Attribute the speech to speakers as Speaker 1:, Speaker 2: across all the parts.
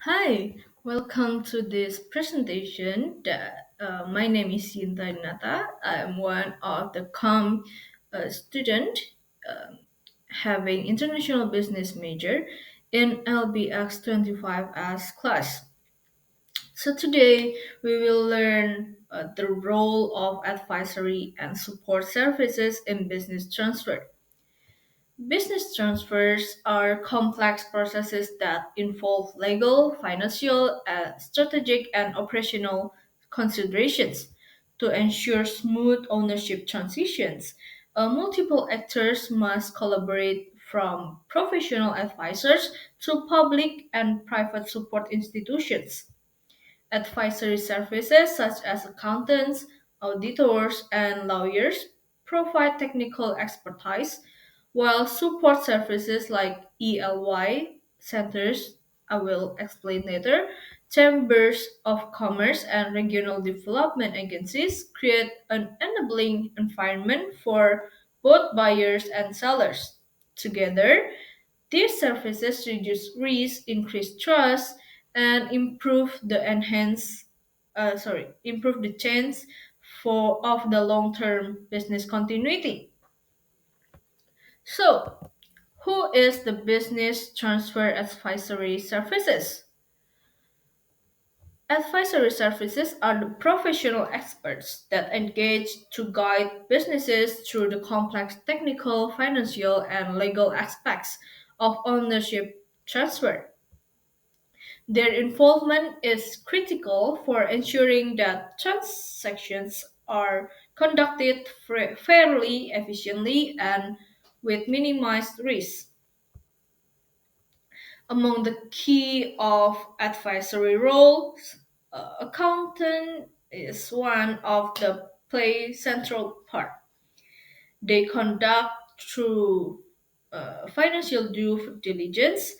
Speaker 1: Hi, welcome to this presentation. My name is Sinta Nata. I'm one of the COM student having international business major in LBX 25 as class. So today we will learn the role of advisory and support services in business transfer. Business transfers are complex processes that involve legal, financial, strategic, and operational considerations. To ensure smooth ownership transitions, multiple actors must collaborate from professional advisors to public and private support institutions. Advisory services such as accountants, auditors, and lawyers provide technical expertise, while support services like ELY centers, I will explain later, chambers of commerce, and regional development agencies create an enabling environment for both buyers and sellers. Together, these services reduce risk, increase trust, and improve the chance for of the long-term business continuity. So, who is the business transfer advisory services? Advisory services are the professional experts that engage to guide businesses through the complex technical, financial, and legal aspects of ownership transfer. Their involvement is critical for ensuring that transactions are conducted fairly, efficiently, and with minimized risk. Among the key of advisory roles, accountant is one of the play central part. They conduct through financial due diligence,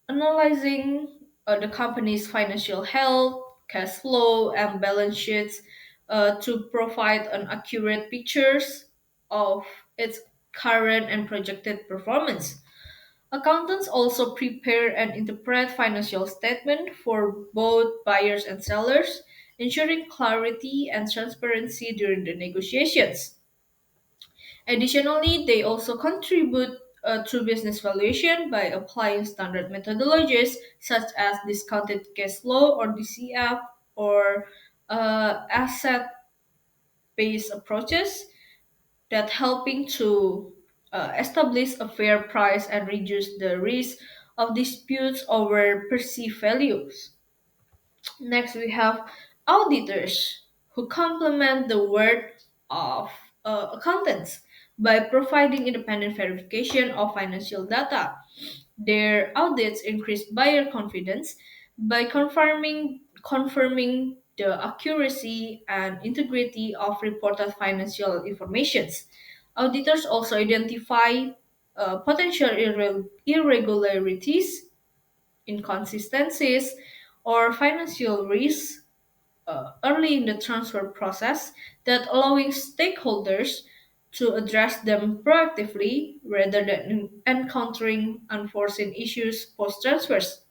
Speaker 1: analyzing the company's financial health, cash flow, and balance sheets to provide an accurate pictures of its current and projected performance. Accountants also prepare and interpret financial statement for both buyers and sellers, ensuring clarity and transparency during the negotiations. Additionally, they also contribute to business valuation by applying standard methodologies such as discounted cash flow or DCF or asset based approaches that helping to establish a fair price and reduce the risk of disputes over perceived values. Next, we have auditors who complement the work of accountants by providing independent verification of financial data. Their audits increase buyer confidence by confirming the accuracy and integrity of reported financial informations. Auditors also identify potential irregularities, inconsistencies, or financial risks early in the transfer process that allowing stakeholders to address them proactively rather than encountering unforeseen issues post transfers.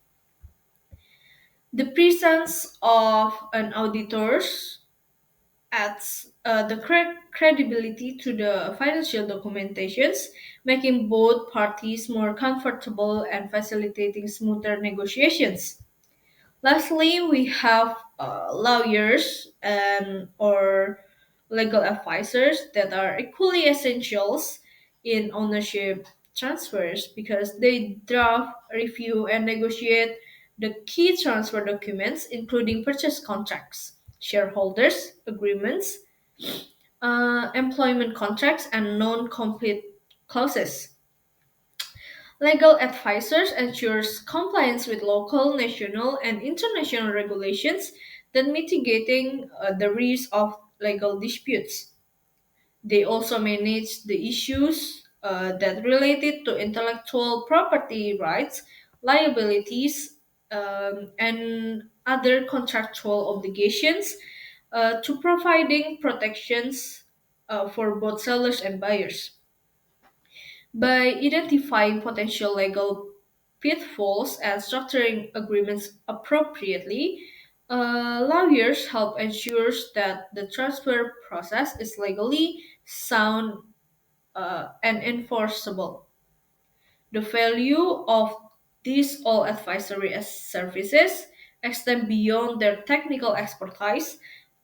Speaker 1: The presence of an auditors adds the credibility to the financial documentations, making both parties more comfortable and facilitating smoother negotiations. Lastly, we have lawyers and or legal advisors that are equally essentials in ownership transfers because they draft, review, and negotiate the key transfer documents, including purchase contracts, shareholders agreements, employment contracts, and non-compete clauses. Legal advisors ensures compliance with local, national, and international regulations that mitigating the risk of legal disputes. They also manage the issues that related to intellectual property rights, liabilities, and other contractual obligations to providing protections for both sellers and buyers. By identifying potential legal pitfalls and structuring agreements appropriately, lawyers help ensure that the transfer process is legally sound and enforceable. The value of these all advisory services extend beyond their technical expertise.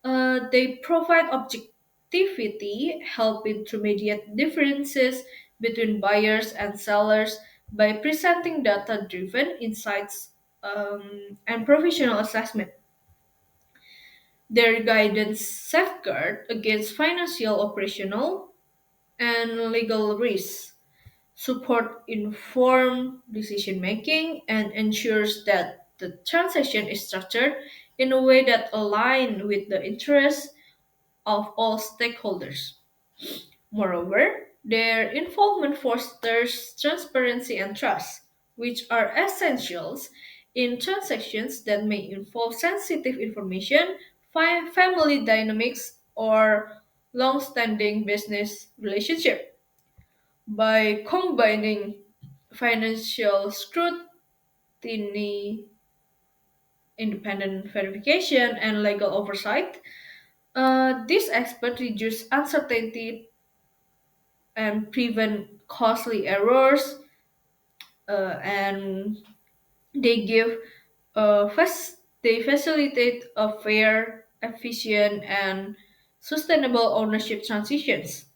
Speaker 1: They provide objectivity, helping to mediate differences between buyers and sellers by presenting data driven insights and professional assessment. Their guidance safeguard against financial, operational, and legal risks, support informed decision making, and ensures that the transaction is structured in a way that aligns with the interests of all stakeholders. Moreover, their involvement fosters transparency and trust, which are essentials in transactions that may involve sensitive information, family dynamics, or long-standing business relationship. By combining financial scrutiny, independent verification, and legal oversight, these experts reduce uncertainty and prevent costly errors, and they give they facilitate a fair, efficient, and sustainable ownership transitions.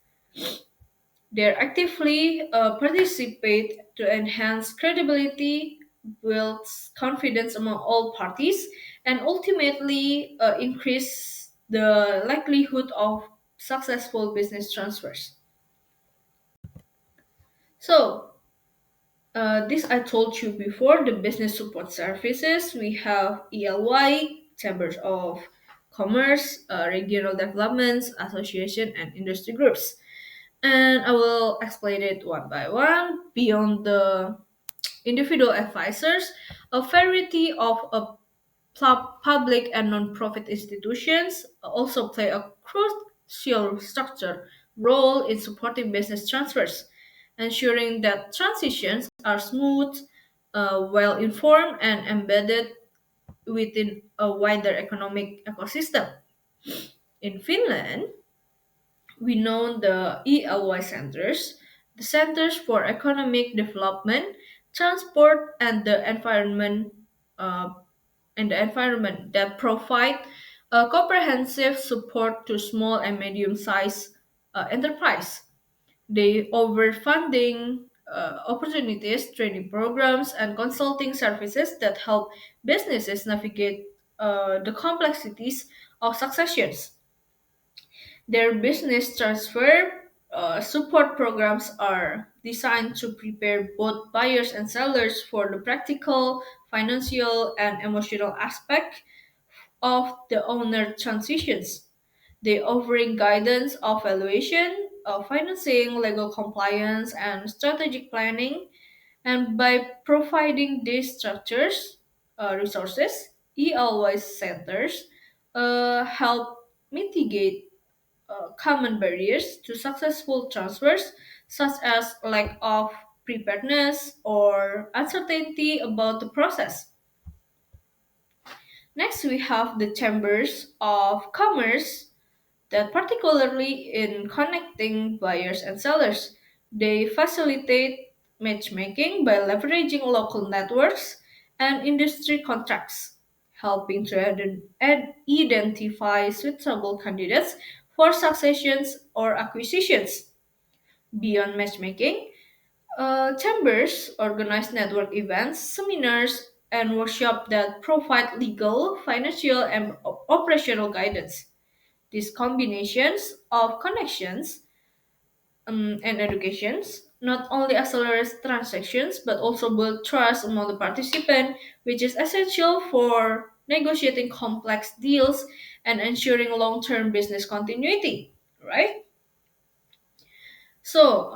Speaker 1: They actively participate to enhance credibility, builds confidence among all parties, and ultimately increase the likelihood of successful business transfers. So, this I told you before the business support services. We have ELY, Chambers of Commerce, Regional Developments, Association, and industry groups. And I will explain it one by one. Beyond the individual advisors, a variety of public and non-profit institutions also play a crucial structure role in supporting business transfers, ensuring that transitions are smooth, well informed, and embedded within a wider economic ecosystem. In Finland, we know the ELY centers, the Centers for Economic Development, Transport, uh, and the environment that provide comprehensive support to small and medium-sized enterprise. They offer funding opportunities, training programs, and consulting services that help businesses navigate the complexities of successions. Their business transfer support programs are designed to prepare both buyers and sellers for the practical, financial, and emotional aspect of the owner transitions. They offering guidance of valuation, of financing, legal compliance, and strategic planning. And by providing these structures, resources, ELY centers help mitigate common barriers to successful transfers, such as lack of preparedness or uncertainty about the process. Next, we have the chambers of commerce that particularly in connecting buyers and sellers. They facilitate matchmaking by leveraging local networks and industry contracts, helping to identify suitable candidates for successions or acquisitions. Beyond matchmaking, chambers organize network events, seminars, and workshops that provide legal, financial, and operational guidance. These combinations of connections and educations not only accelerates transactions but also build trust among the participants, which is essential for negotiating complex deals and ensuring long-term business continuity. Right? So,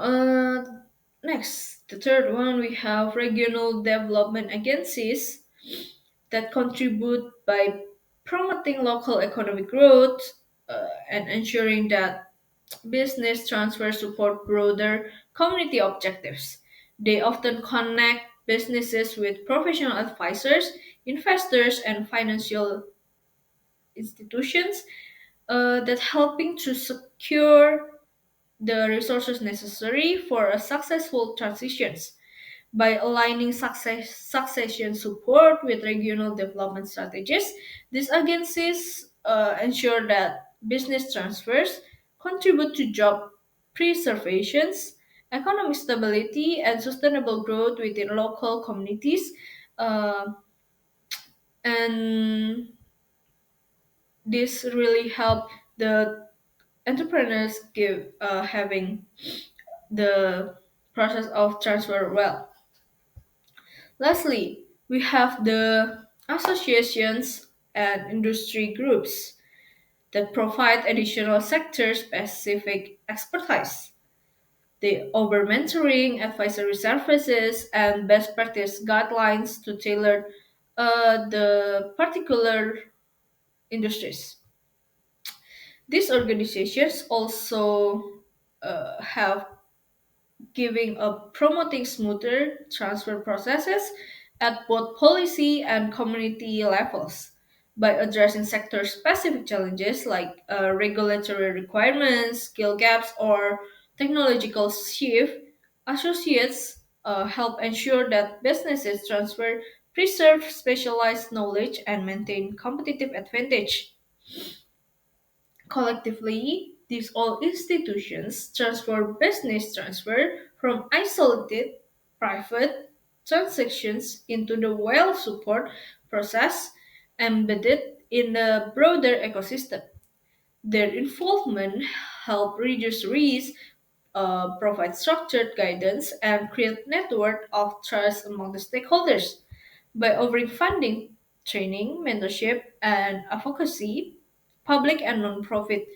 Speaker 1: next, the third one we have regional development agencies that contribute by promoting local economic growth and ensuring that business transfer support broader community objectives. They often connect businesses with professional advisors, investors, and financial institutions that helping to secure the resources necessary for a successful transitions. By aligning succession support with regional development strategies, these agencies ensure that business transfers contribute to job preservations, economic stability, and sustainable growth within local communities. Uh, and this really help the entrepreneurs give having the process of transfer well. Lastly, we have the associations and industry groups that provide additional sector specific expertise. They offer mentoring, advisory services, and best practice guidelines to tailor the particular industries. These organizations also have giving up promoting smoother transfer processes at both policy and community levels by addressing sector specific challenges like regulatory requirements, skill gaps, or technological shift. Associates help ensure that businesses transfer preserve specialized knowledge and maintain competitive advantage. Collectively, these all institutions transfer business transfer from isolated private transactions into the well support process embedded in the broader ecosystem. Their involvement help reduce risk, provide structured guidance, and create network of trust among the stakeholders. By offering funding, training, mentorship, and advocacy, public and non-profit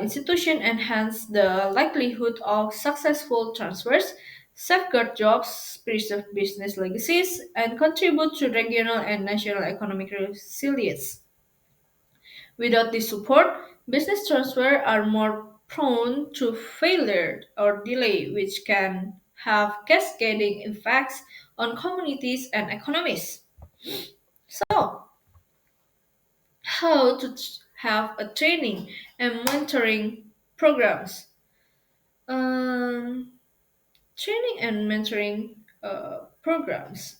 Speaker 1: institutions enhance the likelihood of successful transfers, safeguard jobs, preserve business legacies, and contribute to regional and national economic resilience. Without this support, business transfers are more prone to failure or delay, which can have cascading effects on communities and economies. So, how to have a training and mentoring programs? Um, Training and mentoring programs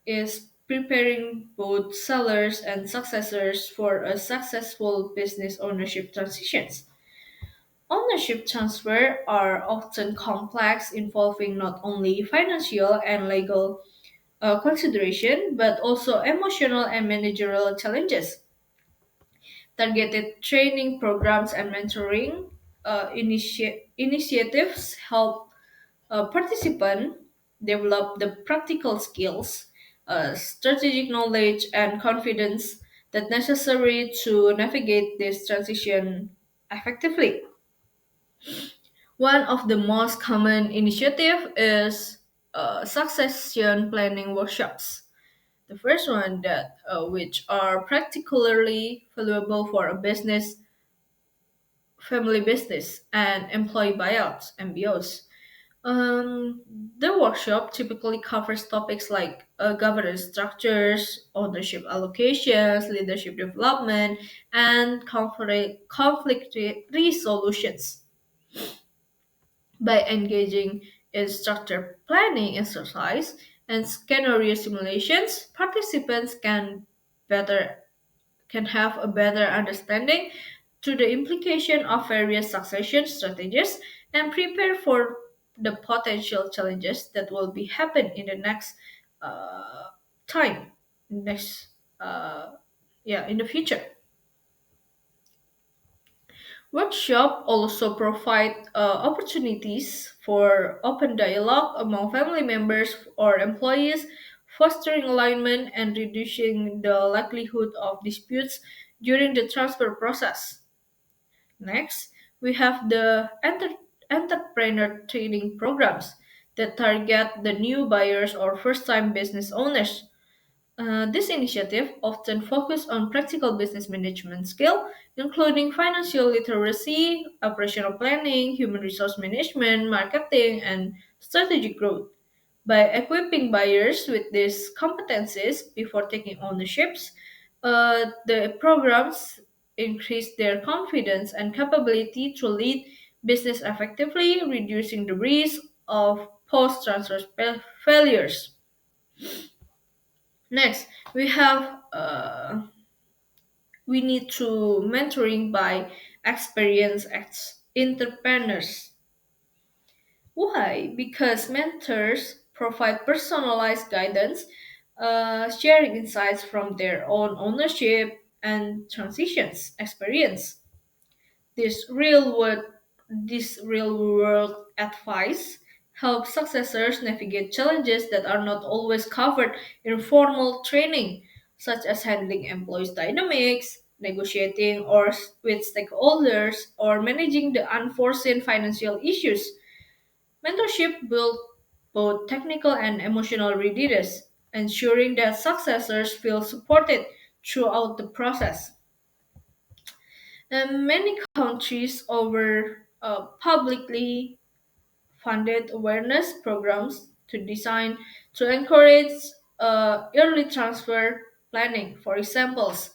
Speaker 1: is preparing both sellers and successors for a successful business ownership transitions. Ownership transfer are often complex, involving not only financial and legal consideration, but also emotional and managerial challenges. Targeted training programs and mentoring initiatives help participants develop the practical skills, strategic knowledge, and confidence that necessary to navigate this transition effectively. One of the most common initiative is succession planning workshops. The first one that which are particularly valuable for a business, family business, and employee buyouts (MBOs). Um, the workshop typically covers topics like governance structures, ownership allocations, leadership development, and conflict resolutions. By engaging in structured planning exercise and scenario simulations, participants better can have a better understanding to the implication of various succession strategies and prepare for the potential challenges that will be happen in the next uh, time, next uh, in the future. Workshop also provide opportunities for open dialogue among family members or employees, fostering alignment and reducing the likelihood of disputes during the transfer process. Next, we have the entrepreneur training programs that target the new buyers or first-time business owners. This initiative often focus on practical business management skill, including financial literacy, operational planning, human resource management, marketing, and strategic growth. By equipping buyers with these competencies before taking ownerships, the programs increase their confidence and capability to lead business effectively, reducing the risk of post-transfer failures. Next, we need to mentoring by experienced entrepreneurs. Why? Because mentors provide personalized guidance, sharing insights from their own ownership and transitions experience. This real world, this real world advice helps successors navigate challenges that are not always covered in formal training, such as handling employees' dynamics, negotiating with stakeholders, or managing the unforeseen financial issues. Mentorship builds both technical and emotional readiness, ensuring that successors feel supported throughout the process. And many countries offer publicly funded awareness programs to encourage early transfer planning. For examples,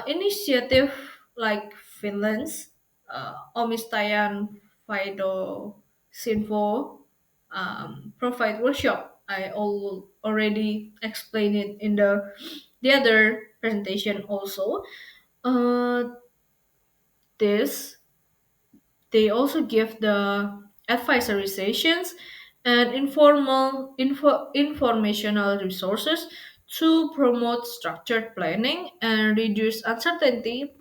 Speaker 1: initiative like Finland's Omistajan Vaihto Sinfo provide workshop. Already explained it in the other presentation also. Uh, this They also give the advisory sessions and informational resources to promote structured planning and reduce uncertainty.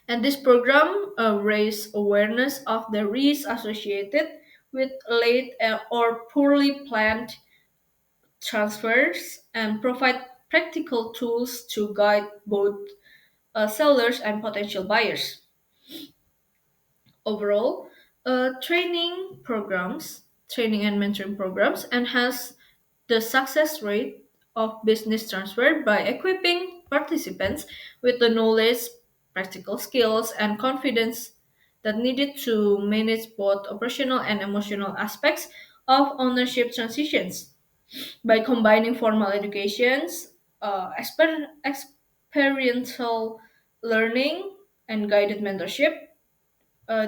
Speaker 1: And this program raise awareness of the risks associated with late or poorly planned transfers and provide practical tools to guide both sellers and potential buyers. Overall, training and mentoring programs enhance the success rate of business transfer by equipping participants with the knowledge, practical skills, and confidence that needed to manage both operational and emotional aspects of ownership transitions. By combining formal educations, experiential learning, and guided mentorship,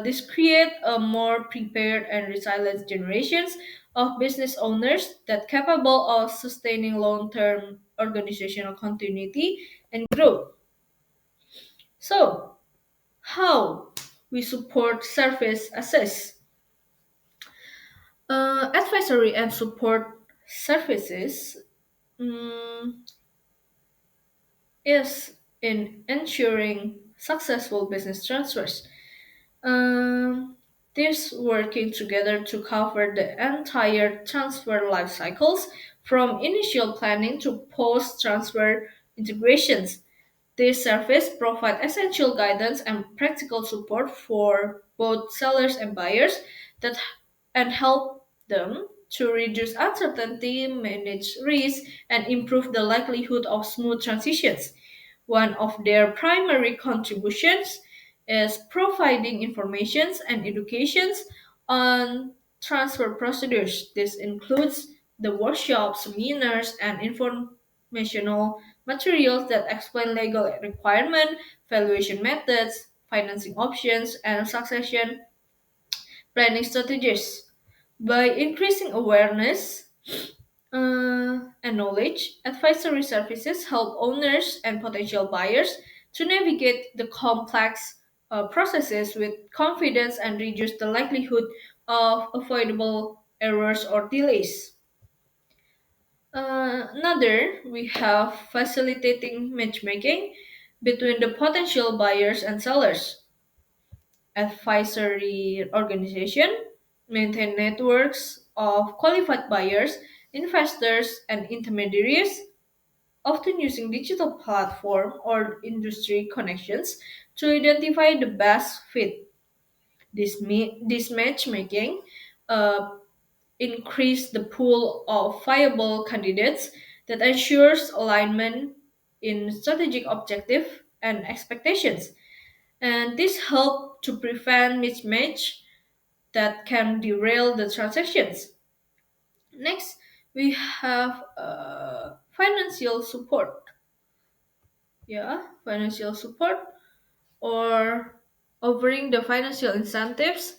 Speaker 1: this create a more prepared and resilient generations of business owners that capable of sustaining long-term organizational continuity and growth. So, how we support service assess? Advisory and support services mm, is in ensuring successful business transfers. Um, this working together to cover the entire transfer life cycles from initial planning to post-transfer integrations. This service provide essential guidance and practical support for both sellers and buyers that and help them to reduce uncertainty, manage risk, and improve the likelihood of smooth transitions. One of their primary contributions is providing informations and educations on transfer procedures. This includes the workshops, seminars, and informational materials that explain legal requirement, valuation methods, financing options, and succession planning strategies. By increasing awareness and knowledge, advisory services help owners and potential buyers to navigate the complex processes with confidence and reduce the likelihood of avoidable errors or delays. We have facilitating matchmaking between the potential buyers and sellers. Advisory organization maintain networks of qualified buyers, investors, and intermediaries, often using digital platform or industry connections to identify the best fit. This matchmaking uh, increase the pool of viable candidates that ensures alignment in strategic objective and expectations. And this help to prevent mismatch that can derail the transactions. Next, we have financial support. Yeah, financial support or offering the financial incentives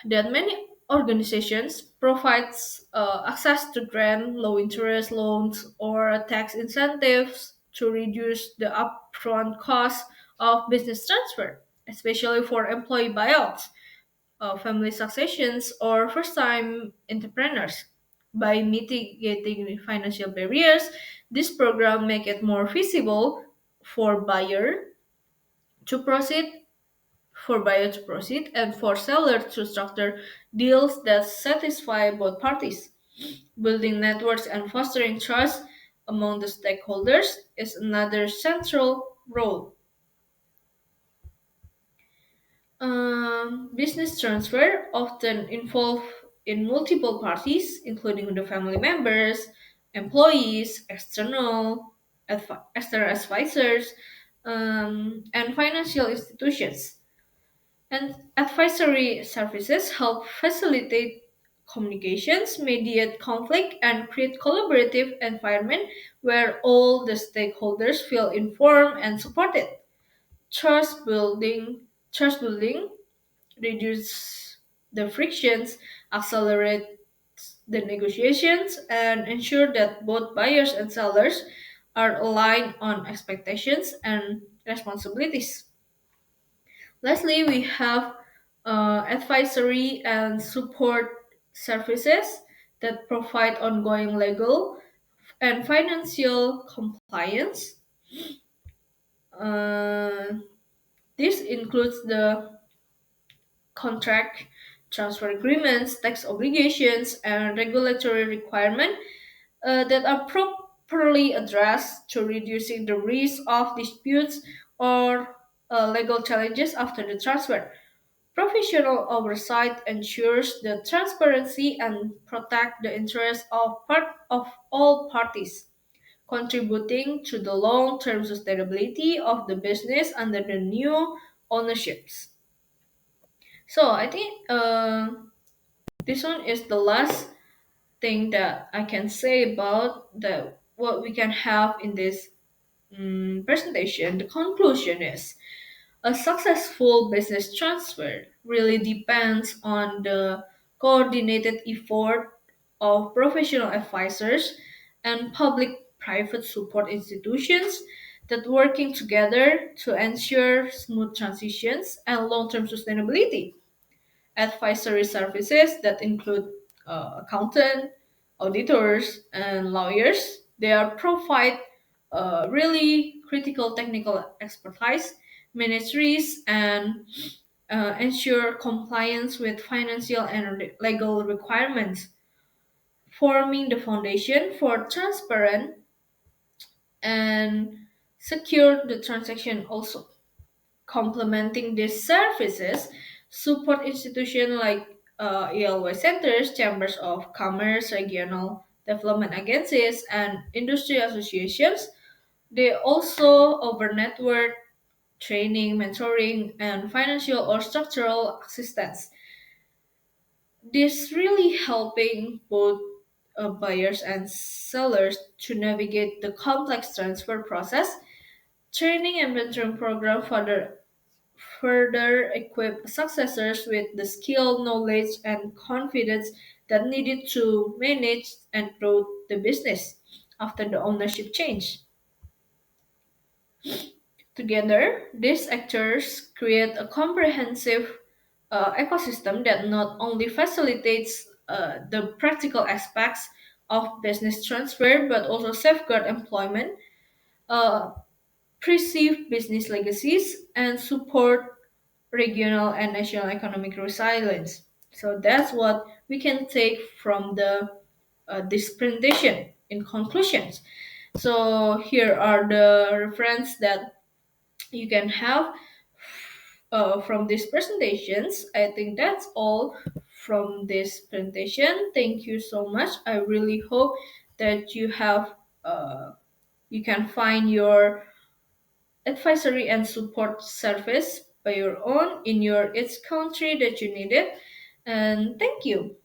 Speaker 1: that many organizations provides access to grant, low interest loans, or tax incentives to reduce the upfront cost of business transfer, especially for employee buyouts, family successions, or first-time entrepreneurs. By mitigating financial barriers, this program make it more feasible for to proceed buyer to proceed and for seller to structure deals that satisfy both parties. Building networks and fostering trust among the stakeholders is another central role. Business transfer often involve in multiple parties, including the family members, employees, external advisors, and financial institutions. And advisory services help facilitate communications, mediate conflict, and create collaborative environment where all the stakeholders feel informed and supported. Trust building reduce the frictions, accelerate the negotiations, and ensure that both buyers and sellers are aligned on expectations and responsibilities. Lastly, we have advisory and support services that provide ongoing legal and financial compliance. Uh, this includes the contract, transfer agreements, tax obligations, and regulatory requirements that are properly addressed to reducing the risk of disputes or legal challenges after the transfer. Professional oversight ensures the transparency and protect the interests of all parties, contributing to the long-term sustainability of the business under the new ownerships. So I think this one is the last thing that I can say about the what we can have in this presentation. The conclusion is a successful business transfer really depends on the coordinated effort of professional advisors and public private support institutions that working together to ensure smooth transitions and long-term sustainability. Advisory services that include accountant, auditors, and lawyers. They are provide really critical technical expertise, manage risks, and ensure compliance with financial and legal requirements, forming the foundation for transparent and secure the transaction also. Complementing these services, support institutions like ELY centers, chambers of commerce, regional development agencies, and industry associations. They also offer network training, mentoring, and financial or structural assistance. This really helping both buyers and sellers to navigate the complex transfer process. Training and mentoring program further equip successors with the skill, knowledge, and confidence that needed to manage and grow the business after the ownership change. Together, these actors create a comprehensive ecosystem that not only facilitates the practical aspects of business transfer but also safeguard employment, uh, preserve business legacies, and support regional and national economic resilience. So that's what we can take from the this presentation. In conclusions, so here are the reference that you can have from these presentations. I think that's all from this presentation. Thank you so much. I really hope that you can find your advisory and support service by your own in your each country that you need it. And thank you.